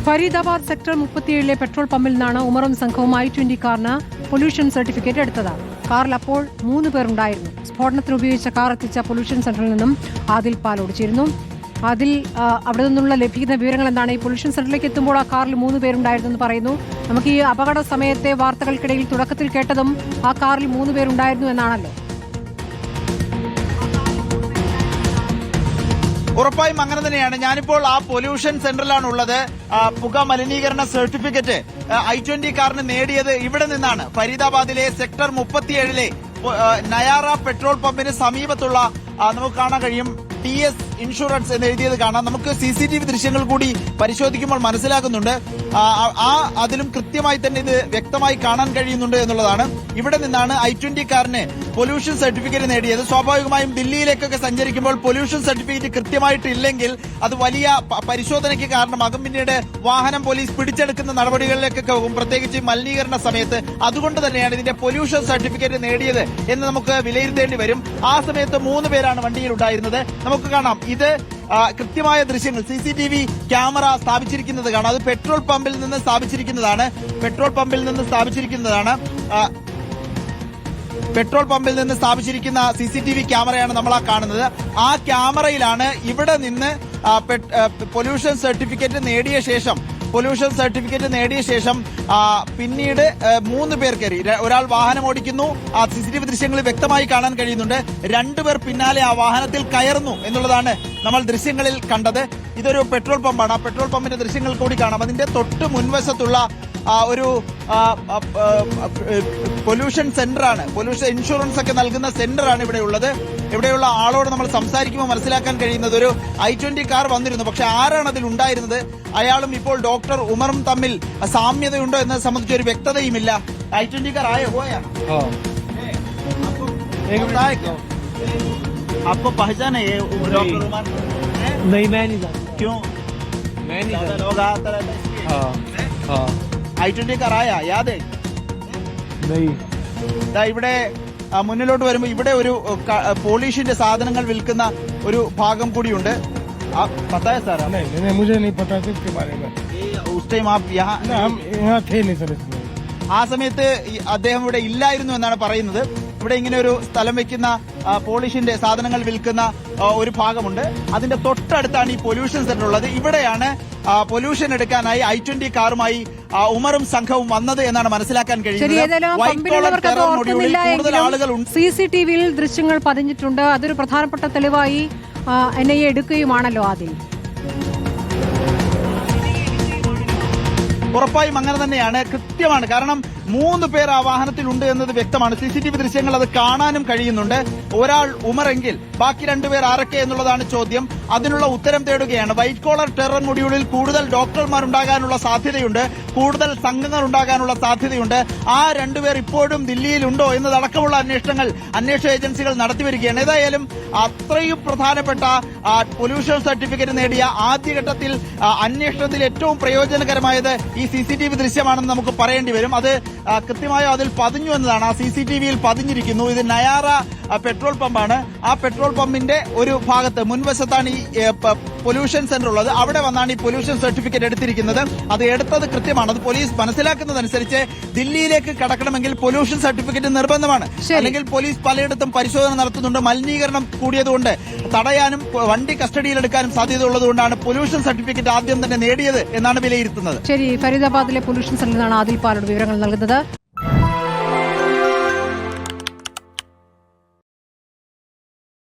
Faridabad sector 37 petrol പമ്പിൽ നിന്നാണ് ഉമറും സംഘവും i20 കാറിന് പൊല്യൂഷൻ സർട്ടിഫിക്കറ്റ് എടുത്തത്. കാറിൽ അപ്പോൾ 3 പേരുണ്ടായിരുന്നു. സ്ഫോടനത്തിന് ഉപയോഗിച്ച കാർ എത്തിച്ച പൊല്യൂഷൻ സെന്ററിൽ നിന്നും ആദിൽ പാലോട് ചേരുന്നു. അതിൽ അവിടെ നിന്നുള്ള ലഭിക്കുന്ന വിവരങ്ങൾ എന്താണ്? ഈ പൊല്യൂഷൻ സെന്ററിലേക്ക് എത്തുമ്പോൾ ആ കാറിൽ 3 പേരുണ്ടായിരുന്നു എന്ന് പറയുന്നു. നമുക്ക് ഈ അപകട സമയത്തെ വാർത്തകൾക്കിടയിൽ തുടക്കത്തിൽ കേട്ടതും ആ കാറിൽ 3 പേരുണ്ടായിരുന്നു എന്നാണല്ലോ. ഉറപ്പായും അങ്ങനെ തന്നെയാണ്. ഞാനിപ്പോൾ ആ പൊല്യൂഷൻ സെന്ററിലാണ് ഉള്ളത്. പുക മലിനീകരണ സർട്ടിഫിക്കറ്റ് i20 കാറിന് നേടിയത് ഇവിടെ നിന്നാണ്. ഫരീദാബാദിലെ സെക്ടർ 37 നയാറ പെട്രോൾ പമ്പിന് സമീപത്തുള്ള നമുക്ക് കാണാൻ കഴിയും TS ഇൻഷുറൻസ് എന്ന് എഴുതിയത് കാണാം. നമുക്ക് CCTV ദൃശ്യങ്ങൾ കൂടി പരിശോധിക്കുമ്പോൾ മനസ്സിലാക്കുന്നുണ്ട്. അതിലും കൃത്യമായി തന്നെ ഇത് വ്യക്തമായി കാണാൻ കഴിയുന്നുണ്ട് എന്നുള്ളതാണ്. ഇവിടെ നിന്നാണ് i20 കാറിന് പൊല്യൂഷൻ സർട്ടിഫിക്കറ്റ് നേടിയത്. സ്വാഭാവികമായും ദില്ലിയിലേക്കൊക്കെ സഞ്ചരിക്കുമ്പോൾ പൊല്യൂഷൻ സർട്ടിഫിക്കറ്റ് കൃത്യമായിട്ടില്ലെങ്കിൽ അത് വലിയ പരിശോധനയ്ക്ക് കാരണമാകും. പിന്നീട് വാഹനം പോലീസ് പിടിച്ചെടുക്കുന്ന നടപടികളിലേക്കൊക്കെ പോകും, പ്രത്യേകിച്ച് മലിനീകരണ സമയത്ത്. അതുകൊണ്ട് തന്നെയാണ് ഇതിന്റെ പൊല്യൂഷൻ സർട്ടിഫിക്കറ്റ് നേടിയത് എന്ന് നമുക്ക് വിലയിരുത്തേണ്ടി വരും. ആ സമയത്ത് 3 പേരാണ് വണ്ടിയിൽ ഉണ്ടായിരുന്നത്. നമുക്ക് കാണാം, ഇത് കൃത്യമായ ദൃശ്യങ്ങൾ CCTV ക്യാമറ സ്ഥാപിച്ചിരിക്കുന്നത് കാണാം. അത് പെട്രോൾ പമ്പിൽ നിന്ന് സ്ഥാപിച്ചിരിക്കുന്നതാണ്. പെട്രോൾ പമ്പിൽ നിന്ന് സ്ഥാപിച്ചിരിക്കുന്ന CCTV ക്യാമറയാണ് നമ്മൾ കാണുന്നത്. ആ ക്യാമറയിലാണ് ഇവിടെ നിന്ന് പൊല്യൂഷൻ സർട്ടിഫിക്കറ്റ് നേടിയ ശേഷം പിന്നീട് 3 പേർ കയറി. ഒരാൾ വാഹനം ഓടിക്കുന്നു, ആ CCTV ദൃശ്യങ്ങളിൽ വ്യക്തമായി കാണാൻ കഴിയുന്നുണ്ട്. 2 പേർ പിന്നാലെ ആ വാഹനത്തിൽ കയറുന്നു എന്നുള്ളതാണ് നമ്മൾ ദൃശ്യങ്ങളിൽ കണ്ടത്. ഇതൊരു പെട്രോൾ പമ്പാണ്. ആ പെട്രോൾ പമ്പിന്റെ ദൃശ്യങ്ങൾ കൂടി കാണാം. അതിന്റെ തൊട്ട് മുൻവശത്തുള്ള ഒരു പൊല്യൂഷൻ സെന്ററാണ്, പൊല്യൂഷൻ ഇൻഷുറൻസ് ഒക്കെ നൽകുന്ന സെന്ററാണ് ഇവിടെ ഉള്ളത്. ഇവിടെയുള്ള ആളോട് നമ്മൾ സംസാരിക്കുമ്പോൾ മനസ്സിലാക്കാൻ കഴിയുന്നത് ഒരു i20 കാർ വന്നിരുന്നു. പക്ഷെ ആരാണ് അതിൽ ഉണ്ടായിരുന്നത്, അയാളും ഇപ്പോൾ ഡോക്ടർ ഉമറും തമ്മിൽ സാമ്യതയുണ്ടോ എന്നത് സംബന്ധിച്ച് ഒരു വ്യക്തതയുമില്ല. i20 കാർ ആയോ പോയാ आपको पहचान है डॉक्टर उमर? नहीं, मैं नहीं जानता. क्यों? मैं नहीं जानता. लोग आता रहता है. हाँ. i20 കാർ ആയാ യാദ് है? नहीं. ഇവിടെ മുന്നിലോട്ട് വരുമ്പോൾ ഇവിടെ ഒരു പോളിഷിന്റെ സാധനങ്ങൾ വിൽക്കുന്ന ഒരു ഭാഗം കൂടിയുണ്ട്. पता है सर? नहीं, मुझे नहीं पता इसके बारे में. उस टाइम आप यहाँ थे नहीं सर. ആ സമയത്ത് അദ്ദേഹം ഇവിടെ ഇല്ലായിരുന്നു എന്നാണ് പറയുന്നത്. ഇവിടെ ഇങ്ങനെ ഒരു സ്ഥലം വെക്കുന്ന പോളിഷിന്റെ സാധനങ്ങൾ വിൽക്കുന്ന ഒരു ഭാഗമുണ്ട്. അതിന്റെ തൊട്ടടുത്താണ് ഈ പൊല്യൂഷൻ സെന്റർ ഉള്ളത്. ഇവിടെയാണ് പൊല്യൂഷൻ എടുക്കാനായി i20 കാറുമായി ഉമറും സംഘവും വന്നത് എന്നാണ് മനസ്സിലാക്കാൻ കഴിയുന്നത്. കൂടുതൽ ആളുകളുണ്ട്. CCTVയിൽ ദൃശ്യങ്ങൾ പതിഞ്ഞിട്ടുണ്ട്. അതൊരു പ്രധാനപ്പെട്ട തെളിവായി NIA എടുക്കുകയുമാണല്ലോ ആദ്യം. ഉറപ്പായും അങ്ങനെ തന്നെയാണ്, കൃത്യമാണ്. കാരണം 3 പേർ ആ വാഹനത്തിലുണ്ട് എന്നത് വ്യക്തമാണ്. CCTV ദൃശ്യങ്ങൾ അത് കാണാനും കഴിയുന്നുണ്ട്. ഒരാൾ ഉമറെങ്കിൽ ബാക്കി 2 പേർ ആരൊക്കെ എന്നുള്ളതാണ് ചോദ്യം. അതിനുള്ള ഉത്തരം തേടുകയാണ്. വൈറ്റ് കോളർ ടെറർ മൊഡ്യൂളിൽ കൂടുതൽ ഡോക്ടർമാരുണ്ടാകാനുള്ള സാധ്യതയുണ്ട്, കൂടുതൽ സംഘങ്ങൾ ഉണ്ടാകാനുള്ള സാധ്യതയുണ്ട്. ആ 2 പേർ ഇപ്പോഴും ദില്ലിയിലുണ്ടോ എന്നതടക്കമുള്ള അന്വേഷണ ഏജൻസികൾ നടത്തിവരികയാണ്. ഏതായാലും അത്രയും പ്രധാനപ്പെട്ട പൊല്യൂഷൻ സർട്ടിഫിക്കറ്റ് നേടിയ ആദ്യഘട്ടത്തിൽ അന്വേഷണത്തിൽ ഏറ്റവും പ്രയോജനകരമായത് ഈ CCTV ദൃശ്യമാണെന്ന് നമുക്ക് പറയേണ്ടി വരും. അത് കൃത്യമായോ അതിൽ പതിഞ്ഞു എന്നതാണ്. ആ CCTVയിൽ പതിഞ്ഞിരിക്കുന്നു. ഇത് നയാറ പെട്രോൾ പമ്പാണ്. ആ പെട്രോൾ പമ്പിന്റെ ഒരു ഭാഗത്ത് മുൻവശത്താണ് ഈ പൊല്യൂഷൻ സെന്റർ ഉള്ളത്. അവിടെ വന്നാണ് ഈ പൊല്യൂഷൻ സർട്ടിഫിക്കറ്റ് എടുത്തിരിക്കുന്നത്. അത് എടുത്തത് കൃത്യമാണ്. അത് പോലീസ് മനസ്സിലാക്കുന്നതനുസരിച്ച് ദില്ലിയിലേക്ക് കടക്കണമെങ്കിൽ പൊല്യൂഷൻ സർട്ടിഫിക്കറ്റ് നിർബന്ധമാണ്. അല്ലെങ്കിൽ പോലീസ് പലയിടത്തും പരിശോധന നടത്തുന്നുണ്ട്. മലിനീകരണം കൂടിയതുകൊണ്ട് തടയാനും വണ്ടി കസ്റ്റഡിയിലെടുക്കാനും സാധ്യത ഉള്ളതുകൊണ്ടാണ് പൊല്യൂഷൻ സർട്ടിഫിക്കറ്റ് ആദ്യം തന്നെ നേടിയത് എന്നാണ് വിലയിരുത്തുന്നത്. ശരി, ഫരീദാബാദിലെ പൊല്യൂഷൻ സെന്ററിൽ നിന്നാണ് ആദിൽ പാലോട് വിവരങ്ങൾ നൽകുന്നത്.